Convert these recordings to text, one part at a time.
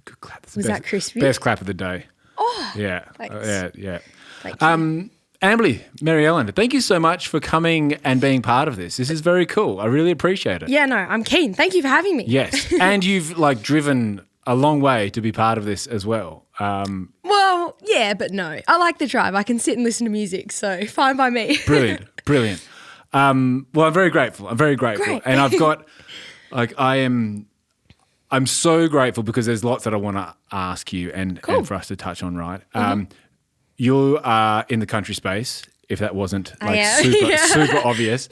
a good clap. That's Was the that crispy? Best clap of the day. Oh, Yeah. thanks. Yeah. Thank you. Amberley Maryellen, thank you so much for coming and being part of this. This is very cool. I really appreciate it. Yeah, no, I'm keen. Thank you for having me. Yes. And you've driven a long way to be part of this as well. Well, yeah, but no. I like the drive. I can sit and listen to music, so fine by me. Brilliant. Well, I'm very grateful. Great. And I've got, I'm so grateful because there's lots that I want to ask you and for us to touch on, right? You are in the country space, if that wasn't super obvious.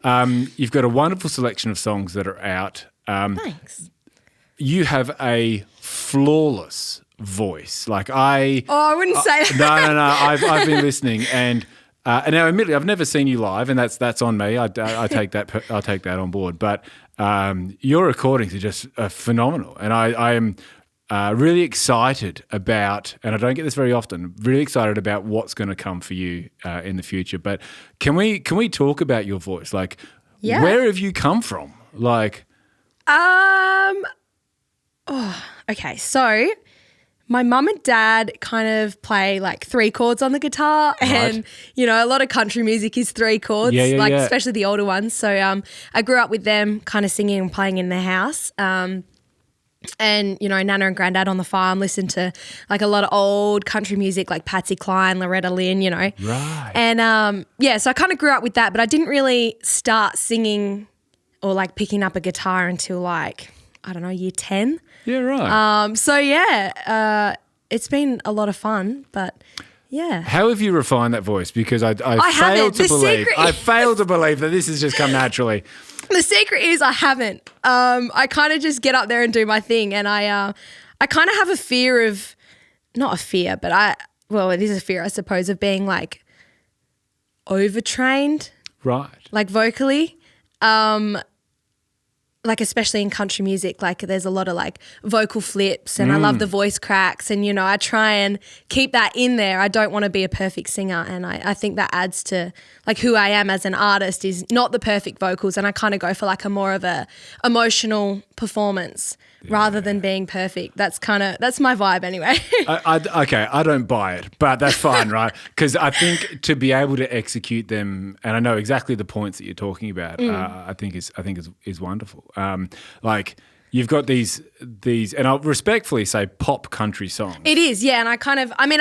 You've got a wonderful selection of songs that are out. Thanks. You have a flawless voice. I wouldn't say that. No. I've been listening, and now admittedly, I've never seen you live, and that's on me. I take that. I'll take that on board. But your recordings are just phenomenal, and I am really excited about, and I don't get this very often. Really excited about what's going to come for you in the future. But can we talk about your voice? Where have you come from? Okay, so my mum and dad kind of play 3 chords on the guitar, and a lot of country music is 3 chords, especially the older ones. So I grew up with them kind of singing and playing in their house. And, Nana and Granddad on the farm listen to a lot of old country music like Patsy Cline, Loretta Lynn, Right. And so I kind of grew up with that, but I didn't really start singing or picking up a guitar until year 10. Yeah, right. It's been a lot of fun, but yeah. How have you refined that voice? Because I failed to believe that this has just come naturally. The secret is I haven't. I kind of just get up there and do my thing, and I kind of have a fear of, not a fear, but it is a fear, I suppose, of being overtrained. Right. Vocally. Especially in country music, there's a lot of vocal flips, and I love the voice cracks, and I try and keep that in there. I don't want to be a perfect singer, and I think that adds to who I am as an artist is not the perfect vocals, and I kind of go for a more of a emotional performance rather than being perfect. That's my vibe anyway. Okay, I don't buy it, but that's fine, right? Because I think to be able to execute them, and I know exactly the points that you're talking about, I think is wonderful. You've got these, and I'll respectfully say pop country songs. It is, yeah, and I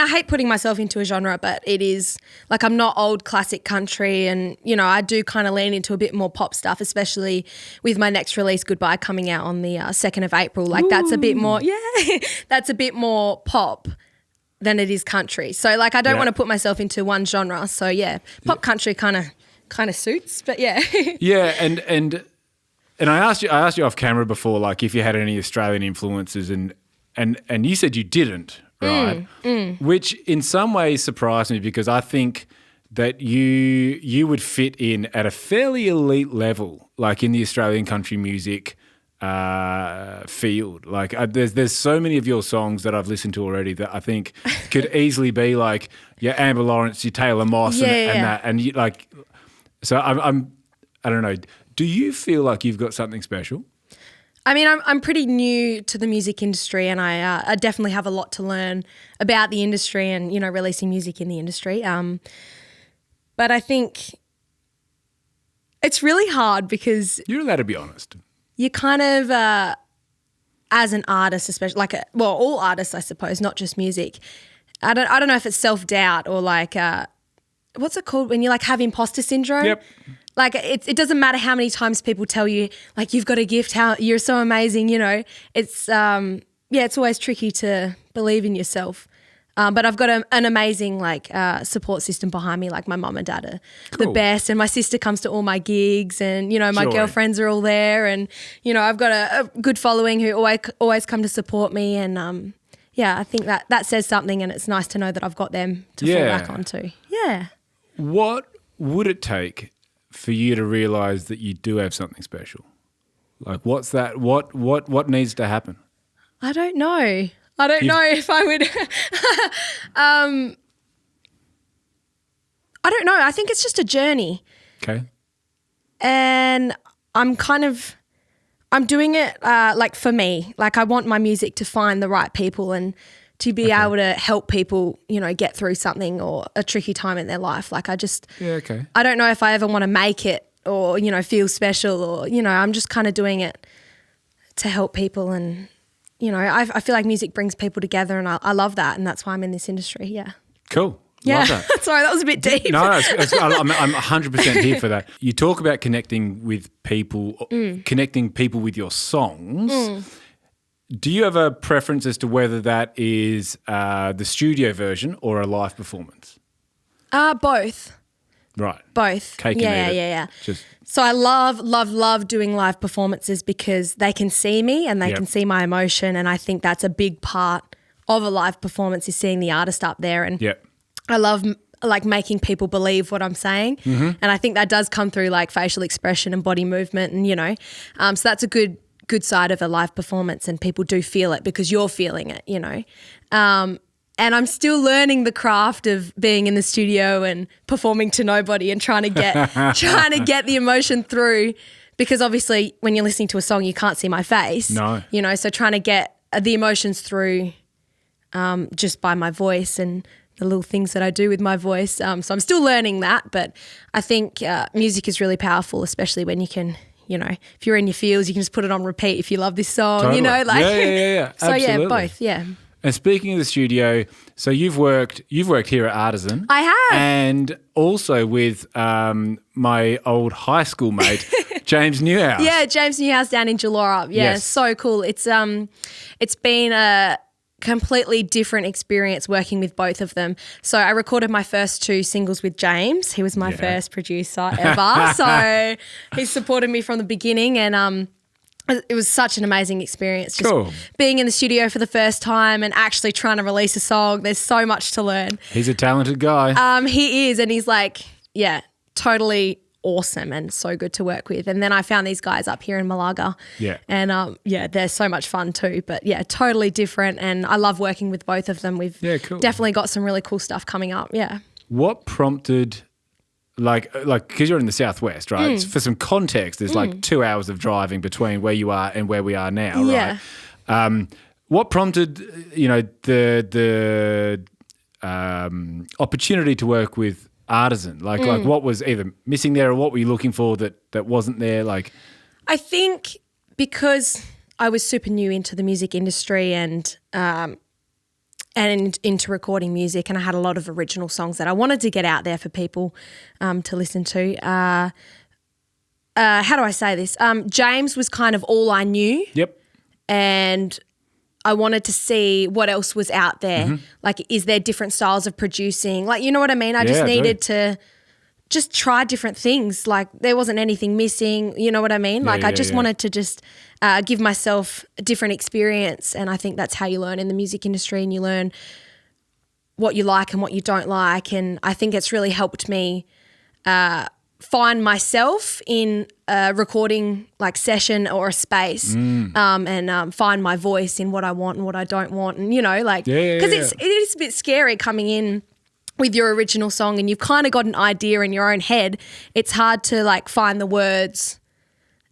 hate putting myself into a genre, but it is, I'm not old classic country, and, I do kind of lean into a bit more pop stuff, especially with my next release, Goodbye, coming out on the 2nd of April. That's a bit more, that's a bit more pop than it is country. So, I don't want to put myself into one genre. So, pop country kind of suits, but yeah. Yeah, and I asked you off camera before, if you had any Australian influences, and you said you didn't, right? Which in some ways surprised me, because I think that you would fit in at a fairly elite level, in the Australian country music field. There's so many of your songs that I've listened to already that I think could easily be your Amber Lawrence, your Taylor Moss, and that, and you So I don't know. Do you feel like you've got something special? I mean, I'm pretty new to the music industry, and I definitely have a lot to learn about the industry and, releasing music in the industry. But I think it's really hard because... You're allowed to be honest. You kind of, as an artist, especially, all artists, I suppose, not just music. I don't know if it's self-doubt or what's it called when you have imposter syndrome? Yep. It doesn't matter how many times people tell you you've got a gift, how you're so amazing, it's it's always tricky to believe in yourself. But I've got an amazing support system behind me. My mum and dad are the best, and my sister comes to all my gigs, and my girlfriends are all there, and I've got a good following who always come to support me, and I think that says something, and it's nice to know that I've got them to fall back onto. Yeah. What would it take for you to realise that you do have something special? What's that? What needs to happen? I don't know. I don't know if I would. I don't know. I think it's just a journey. Okay. And I'm kind of I'm doing it like for me. Like I want my music to find the right people and to be able to help people, get through something or a tricky time in their life. Like I don't know if I ever want to make it or, feel special or, I'm just kind of doing it to help people. And, I feel like music brings people together and I love that. And that's why I'm in this industry. Yeah. Cool. Yeah. Love that. Sorry, that was a bit deep. No, I'm 100% here for that. You talk about connecting with people, connecting people with your songs. Do you have a preference as to whether that is the studio version or a live performance? Both. Right. Both. Cake and eat it. Yeah. Just So I love doing live performances because they can see me and they can see my emotion, and I think that's a big part of a live performance is seeing the artist up there. And I love like making people believe what I'm saying, and I think that does come through like facial expression and body movement, and so that's a good side of a live performance, and people do feel it because you're feeling it, and I'm still learning the craft of being in the studio and performing to nobody and trying to get the emotion through, because obviously when you're listening to a song you can't see my face. No. So trying to get the emotions through just by my voice and the little things that I do with my voice. So I'm still learning that, but I think music is really powerful, especially when you can, if you're in your feels, you can just put it on repeat if you love this song, totally. Yeah. So Absolutely. yeah, both, yeah. And speaking of the studio, so you've worked here at Artisan. I have. And also with my old high school mate, James Newhouse. Yeah, James Newhouse down in Julara. Yeah, Yes. So cool. It's been a completely different experience working with both of them. So I recorded my first 2 singles with James. He was my first producer ever. So he supported me from the beginning, and it was such an amazing experience just being in the studio for the first time and actually trying to release a song. There's so much to learn. He's a talented guy. He is, and he's like, totally awesome and so good to work with. And then I found these guys up here in Malaga. Yeah. And they're so much fun too. But yeah, totally different. And I love working with both of them. We've definitely got some really cool stuff coming up. Yeah. What prompted, like because you're in the southwest, right? For some context, there's like 2 hours of driving between where you are and where we are now, right? What prompted, the opportunity to work with Artisan? Like what was either missing there or what were you looking for that wasn't there? Like, I think because I was super new into the music industry and into recording music, and I had a lot of original songs that I wanted to get out there for people to listen to. How do I say this? James was kind of all I knew. Yep. And I wanted to see what else was out there. Like, is there different styles of producing? Like, you know what I mean? I just needed to just try different things. Like, there wasn't anything missing. You know what I mean? Like, I just wanted to just give myself a different experience. And I think that's how you learn in the music industry, and you learn what you like and what you don't like. And I think it's really helped me find myself in a recording like session or a space and find my voice in what I want and what I don't want. And, because it is a bit scary coming in with your original song and you've kind of got an idea in your own head. It's hard to like find the words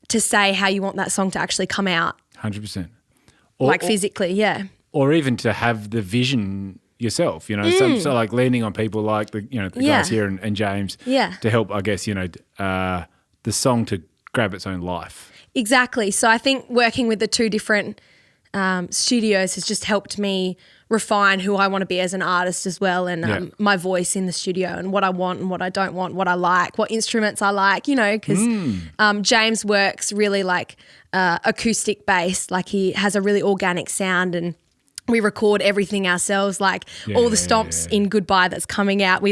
to say how you want that song to actually come out. 100%. Physically, yeah. Or even to have the vision yourself, so like leaning on people like the guys here and James to help, I guess, the song to grab its own life. Exactly. So I think working with the 2 different studios has just helped me refine who I want to be as an artist as well, and my voice in the studio and what I want and what I don't want, what I like, what instruments I like, because James works really like acoustic based, like he has a really organic sound, and we record everything ourselves, like all the stomps in Goodbye that's coming out.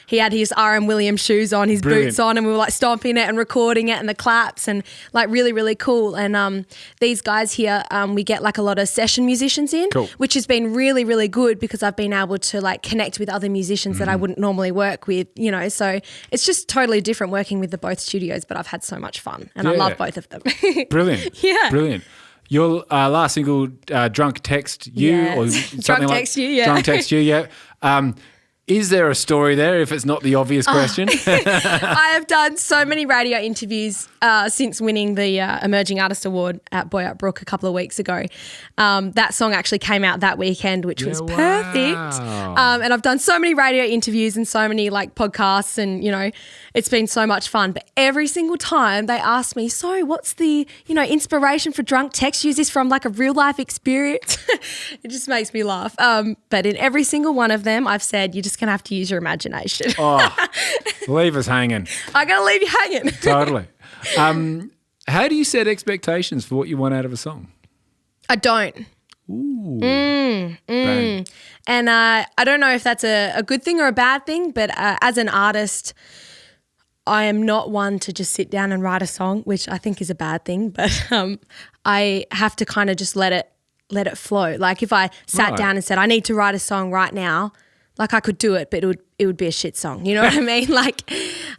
He had his R.M. Williams shoes on, his boots on, and we were like stomping it and recording it and the claps and like really, really cool. And these guys here, we get like a lot of session musicians in, which has been really, really good because I've been able to like connect with other musicians that I wouldn't normally work with, so it's just totally different working with the both studios, but I've had so much fun and I love both of them. Brilliant. Yeah. Brilliant. Your last single, Drunk Text You, or something Drunk Text You, yeah. Drunk Text You, yeah. Is there a story there if it's not the obvious question? I have done so many radio interviews since winning the Emerging Artist Award at Boyart Brook a couple of weeks ago. That song actually came out that weekend, which was perfect. And I've done so many radio interviews and so many like podcasts and, it's been so much fun. But every single time they ask me, so what's the, inspiration for Drunk Text? Use this from like a real life experience. It just makes me laugh. But in every single one of them, I've said, you're just going to have to use your imagination. Leave us hanging. I got to leave you hanging. Totally. How do you set expectations for what you want out of a song? I don't. Ooh. And I don't know if that's a good thing or a bad thing, but as an artist, I am not one to just sit down and write a song, which I think is a bad thing, but I have to kind of just let it flow. Like if I sat down and said, I need to write a song right now, like I could do it, but it would be a shit song. You know what I mean? Like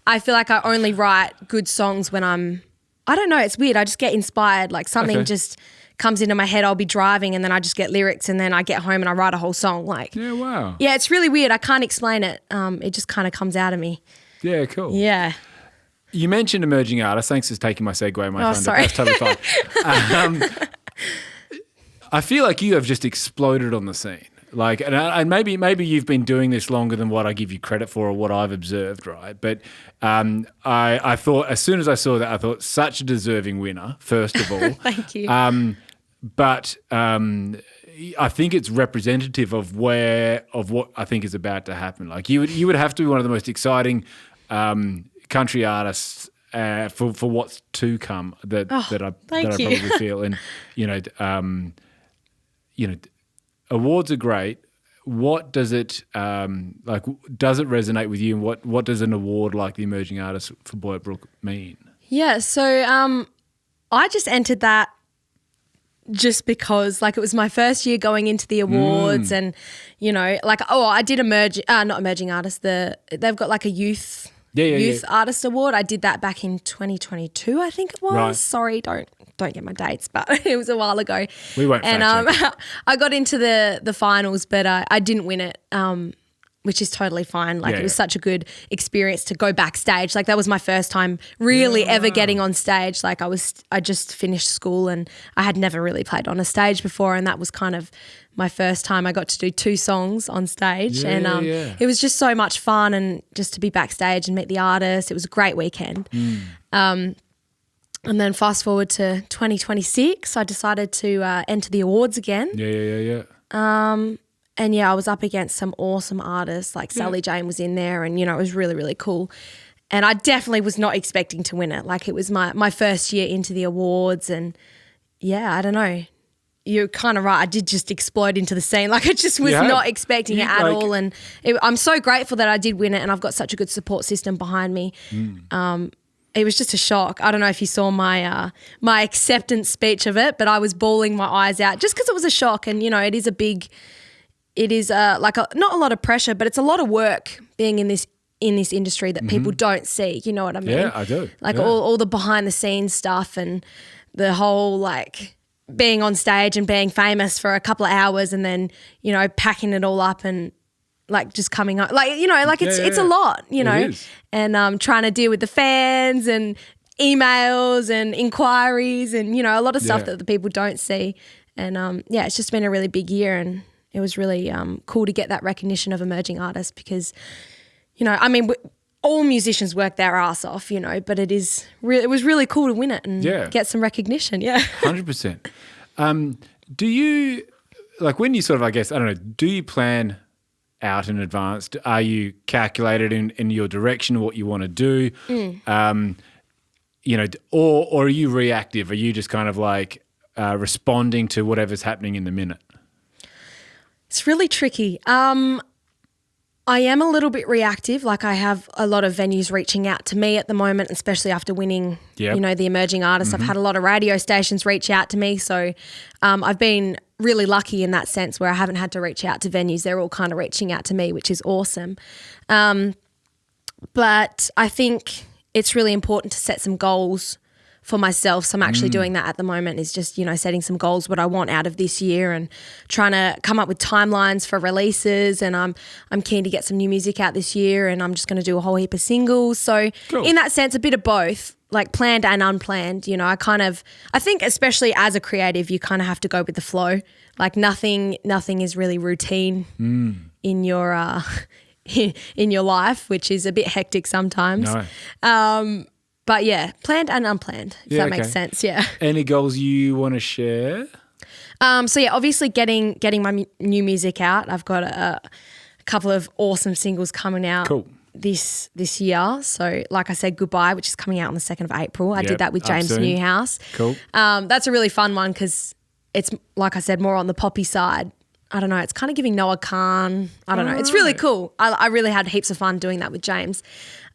I feel like I only write good songs when I don't know, it's weird. I just get inspired. Like something just comes into my head. I'll be driving and then I just get lyrics and then I get home and I write a whole song. Like, yeah, wow. Yeah, it's really weird. I can't explain it. It just kind of comes out of me. Yeah, cool. Yeah. You mentioned emerging artists. Thanks for taking my segue, my thunder. Sorry. That's totally fine. I feel like you have just exploded on the scene. Like, and maybe you've been doing this longer than what I give you credit for or what I've observed, right? But I thought, as soon as I saw that, I thought such a deserving winner, first of all. Thank you. But I think it's representative of what I think is about to happen. Like you would have to be one of the most exciting country artists for what's to come that I probably feel. And awards are great. What does it like? Does it resonate with you? And what does an award like the Emerging Artist for Boyart Brook mean? Yeah, so I just entered that just because like it was my first year going into the awards and I did not Emerging Artist. They've got like a youth artist award. I did that back in 2022, I think it was. Right. Sorry, don't get my dates, but it was a while ago. We won't fact check. I got into the finals, but I didn't win it, which is totally fine. Like it was such a good experience to go backstage. Like that was my first time really ever getting on stage. Like I just finished school and I had never really played on a stage before, and that was kind of my first time I got to do 2 songs on stage. It was just so much fun, and just to be backstage and meet the artists. It was a great weekend. And then fast forward to 2026, I decided to enter the awards again. And I was up against some awesome artists, like Sally Jane was in there, and it was really, really cool. And I definitely was not expecting to win it. Like it was my first year into the awards, and I don't know. You're kind of right. I did just explode into the scene. Like I just was not expecting it at all. And I'm so grateful that I did win it, and I've got such a good support system behind me. It was just a shock. I don't know if you saw my acceptance speech of it, but I was bawling my eyes out just because it was a shock. And, it is not a lot of pressure, but it's a lot of work being in this industry that people don't see. You know what I mean? Yeah, I do. Like all the behind the scenes stuff and the whole like being on stage and being famous for a couple of hours and then, packing it all up and like just coming up, like, it's a lot, It is. And trying to deal with the fans and emails and inquiries and, a lot of stuff that the people don't see. And it's just been a really big year, and it was really cool to get that recognition of emerging artists because, all musicians work their ass off, but it was really cool to win it and get some recognition. Yeah. 100%. Do you, like when you sort of, I guess, I don't know, do you plan out in advance? Are you calculated in your direction of what you want to do? Or are you reactive? Are you just kind of like responding to whatever's happening in the minute? It's really tricky. I am a little bit reactive. Like I have a lot of venues reaching out to me at the moment, especially after winning, the Emerging Artist. I've had a lot of radio stations reach out to me. So I've been really lucky in that sense where I haven't had to reach out to venues. They're all kind of reaching out to me, which is awesome. But I think it's really important to set some goals for myself. So I'm actually doing that at the moment, is just, setting some goals, what I want out of this year, and trying to come up with timelines for releases. And I'm keen to get some new music out this year, and I'm just going to do a whole heap of singles. So in that sense, a bit of both, like planned and unplanned. I think especially as a creative, you kind of have to go with the flow. Like nothing is really routine in your in your life, which is a bit hectic sometimes. No. But yeah, planned and unplanned, if that makes sense. Yeah. Any goals you want to share? So yeah, obviously getting my new music out. I've got a couple of awesome singles coming out this year. So like I said, Goodbye, which is coming out on the 2nd of April. I did that with James Newhouse. Cool. That's a really fun one because it's, like I said, more on the poppy side. I don't know, it's kind of giving Noah Khan. I don't know. It's really cool. I really had heaps of fun doing that with James.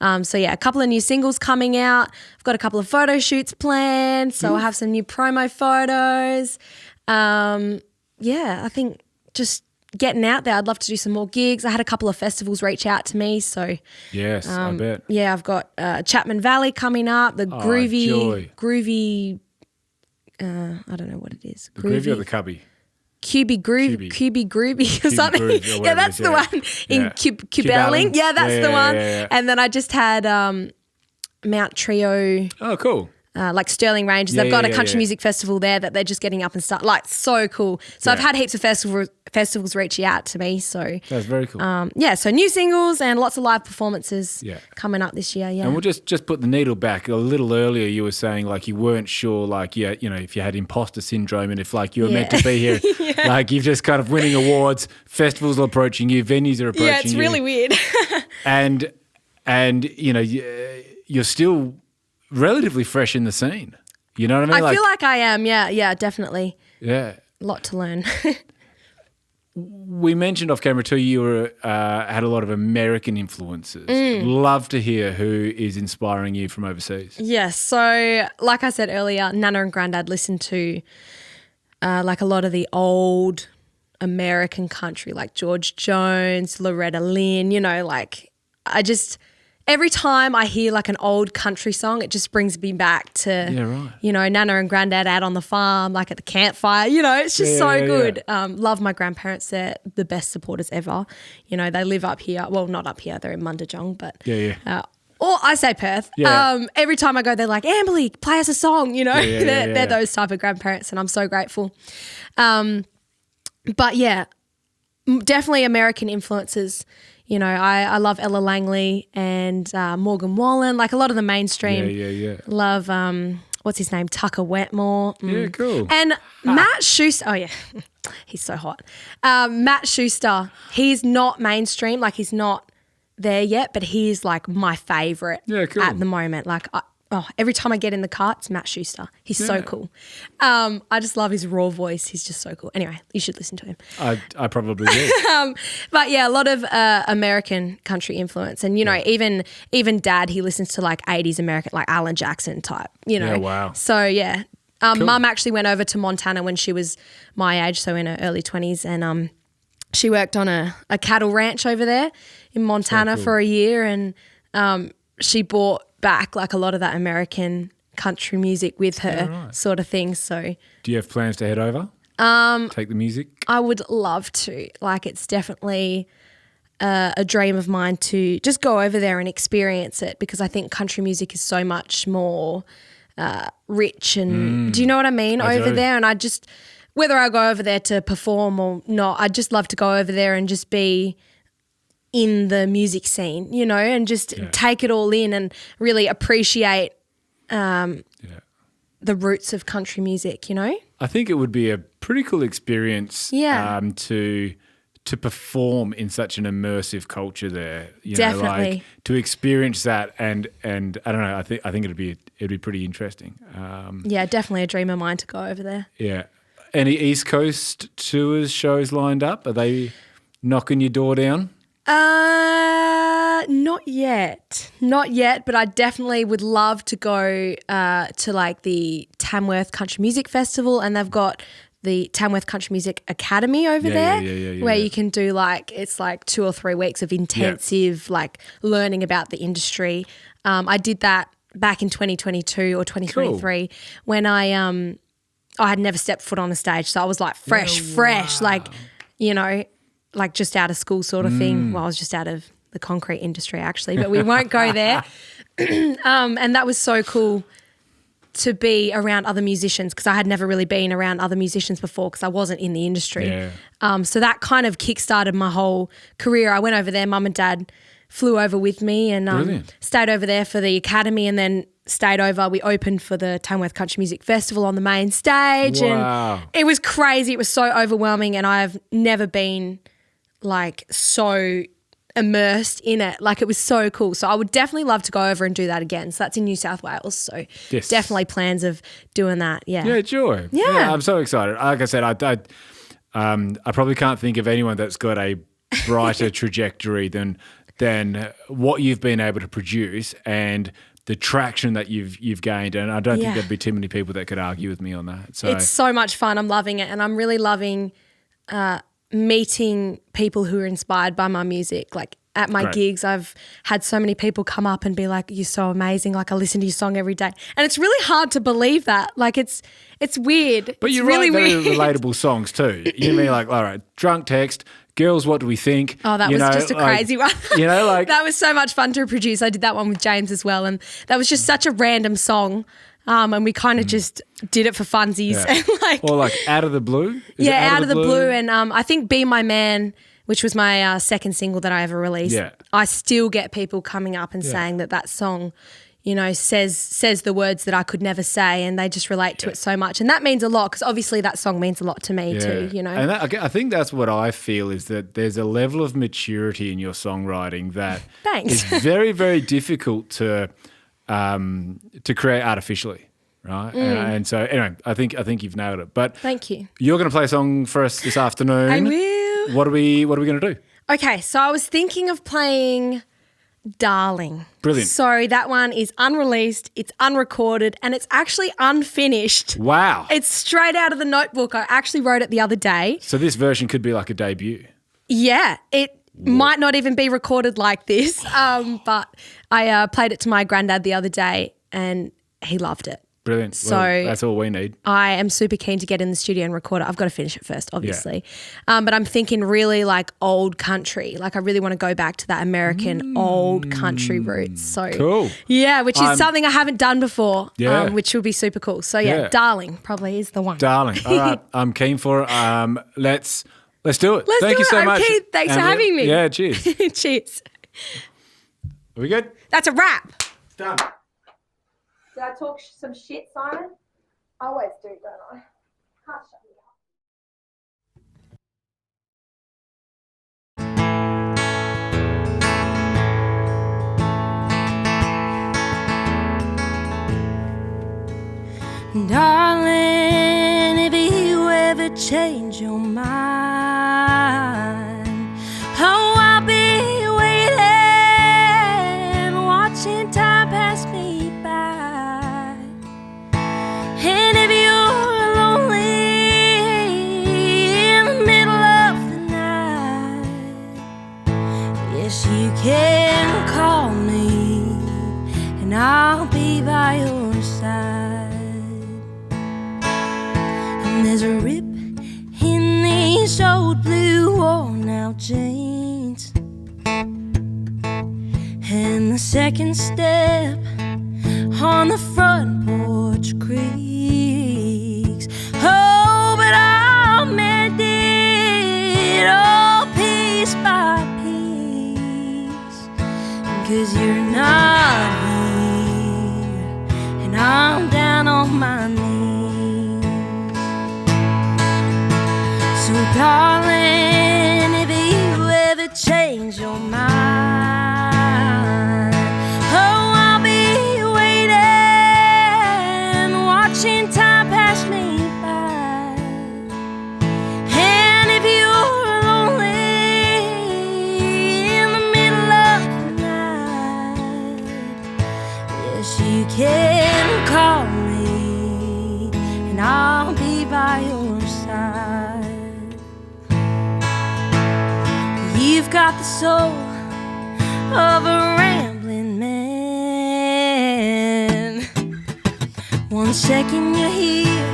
So yeah, a couple of new singles coming out. I've got a couple of photo shoots planned. So I'll have some new promo photos. Yeah, I think just getting out there. I'd love to do some more gigs. I had a couple of festivals reach out to me. So yes, I bet. Yeah, I've got Chapman Valley coming up, the groovy, I don't know what it is. Groovy or the Cubby? QB Groovy or something. Groove, yeah, that's the one in Cubeling. Yeah, that's the one. Yeah. And then I just had Mount Trio. Oh, cool. Like Stirling Ranges. They've got a country music festival there that they're just getting up and start. Like, so cool. So I've had heaps of festivals reaching out to me. So that's very cool. So new singles and lots of live performances coming up this year. Yeah. And we'll just put the needle back a little earlier. You were saying like you weren't sure, like if you had imposter syndrome and if like you were meant to be here, like you've just kind of winning awards, festivals are approaching you, venues are approaching you. Yeah, it's really weird. and you're still relatively fresh in the scene. You know what I mean? I feel like I am. Yeah, definitely. Yeah. A lot to learn. We mentioned off camera too, you were had a lot of American influences. Love to hear who is inspiring you from overseas. Yes. So like I said earlier, Nana and Grandad listened to like a lot of the old American country, like George Jones, Loretta Lynn, every time I hear like an old country song, it just brings me back to, Nana and Grandad out on the farm, like at the campfire. It's just so good. Love my grandparents. They're the best supporters ever. They live up here. Well, not up here. They're in Mundajong, but or I say Perth. Yeah. Every time I go, they're like, Amberley, play us a song. They're those type of grandparents, and I'm so grateful. But yeah, definitely American influences. I love Ella Langley and Morgan Wallen, like a lot of the mainstream. Yeah. Love, what's his name? Tucker Wetmore. Yeah, cool. And Matt Schuster. Oh, yeah. He's so hot. Matt Schuster, he's not mainstream. Like, he's not there yet, but he is like my favourite at the moment. Like, every time I get in the car, it's Matt Schuster. He's so cool. I just love his raw voice. He's just so cool. Anyway, you should listen to him. I probably do. But yeah, a lot of American country influence. And, even Dad, he listens to like 80s American, like Alan Jackson type, Yeah, wow. So yeah. Cool. Mum actually went over to Montana when she was my age, so in her early 20s. And she worked on a cattle ranch over there in Montana for a year. And she brought back like a lot of that American country music with her sort of thing. So do you have plans to head over? Take the music? I would love to. Like, it's definitely a dream of mine to just go over there and experience it, because I think country music is so much more rich and do you know what I mean? Over there. And whether I go over there to perform or not, I'd just love to go over there and just be in the music scene, and just take it all in and really appreciate the roots of country music, I think it would be a pretty cool experience to perform in such an immersive culture there. Definitely. Like to experience that and I don't know, I think it'd be pretty interesting. Definitely a dream of mine to go over there. Yeah. Any East Coast tours, shows lined up? Are they knocking your door down? Not yet, but I definitely would love to go to like the Tamworth Country Music Festival, and they've got the Tamworth Country Music Academy over there where you can do it's like 2 or 3 weeks of intensive like learning about the industry. I did that back in 2022 or 2023 when I had never stepped foot on a stage. So I was like fresh, like, you know, like just out of school sort of thing. Well, I was just out of the concrete industry actually, but we won't go there. And that was so cool to be around other musicians because I had never really been around other musicians before because I wasn't in the industry. Yeah. So that kind of kickstarted my whole career. I went over there, mum and dad flew over with me and stayed over there for the academy and then stayed over. We opened for the Tamworth Country Music Festival on the main stage. Wow. And it was crazy. It was so overwhelming and I've never been like so immersed in it. Like it was so cool. So I would definitely love to go over and do that again. So that's in New South Wales. So definitely plans of doing that. Yeah. Yeah, joy. Yeah. I'm so excited. Like I said, I probably can't think of anyone that's got a brighter trajectory than what you've been able to produce and the traction that you've gained. And I don't think there'd be too many people that could argue with me on that. So it's so much fun. I'm loving it. And I'm really loving meeting people who are inspired by my music. Like at my gigs, I've had so many people come up and be like, you're so amazing. Like I listen to your song every day. And it's really hard to believe that. Like it's weird. But you really write very weird. relatable songs too. You mean like, all right, drunk text, girls, what do we think? Oh, that was just a crazy one. You know, like that was so much fun to produce. I did that one with James as well. And that was just such a random song. And we kind of just did it for funsies. Yeah. And like, or like Out of the Blue? Is it Out of the Blue. And I think Be My Man, which was my second single that I ever released, I still get people coming up and saying that song, you know, says the words that I could never say and they just relate to it so much. And that means a lot because obviously that song means a lot to me too, you know. And I think that's what I feel is that there's a level of maturity in your songwriting that is very, very difficult to create artificially, right? And so anyway, I think you've nailed it. But thank you. You're going to play a song for us this afternoon. I will. What are we going to do? Okay, so I was thinking of playing Darling. Brilliant. So that one is unreleased, it's unrecorded, and it's actually unfinished. Wow. It's straight out of the notebook. I actually wrote it the other day. So this version could be like a debut. Yeah, it might not even be recorded like this, but I played it to my granddad the other day and he loved it. Brilliant. So well, that's all we need. I am super keen to get in the studio and record it. I've got to finish it first, obviously. Yeah. But I'm thinking really like old country. Like I really want to go back to that American old country roots. So cool. Yeah, which is something I haven't done before, which will be super cool. So yeah, Darling probably is the one. Darling. All right. I'm keen for it. Let's do it. Thank you so much. Keen. Thanks for having me. Yeah, cheers. Cheers. Are we good? That's a wrap. It's done. Did I talk some shit, Simon? I always do, don't I? Can't shut me up. Darling, if you ever change your mind, oh, I'll be waiting, watching time pass me by. And if you're lonely in the middle of the night, yes, you can call me and I'll be by your side. And there's a rip in these old blue worn out jeans, and the second step on the front porch creaks. Oh, but I'll mend it all piece by piece, 'cause you're not here and I'm down on my knees. So darling, if you ever change your mind, oh, I'll be waiting, watching time pass me by. And if you're lonely in the middle of the night, yes, you can call me and I'll be by your side. You've got the soul of a rambling man. one second you're here,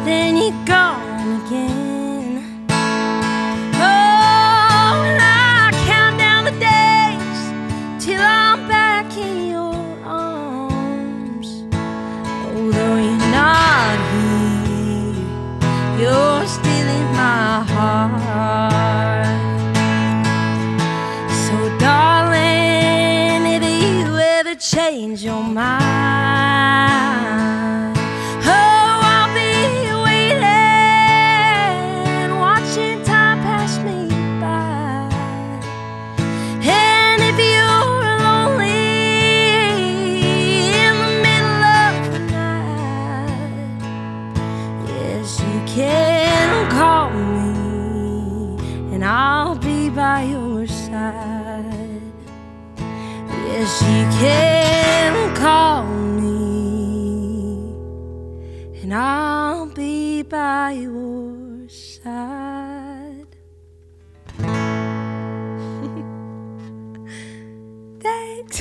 then you're gone again. Oh, and I count down the days till I'm back in your arms. Although you're not here, you're still in my heart. So darling, if you ever change your mind, oh, I'll be waiting, watching time pass me by. And if you're lonely in the middle of the night, yes, you can call me and I'll be by your side. Yes, you can call me and I'll be by your side. Thanks.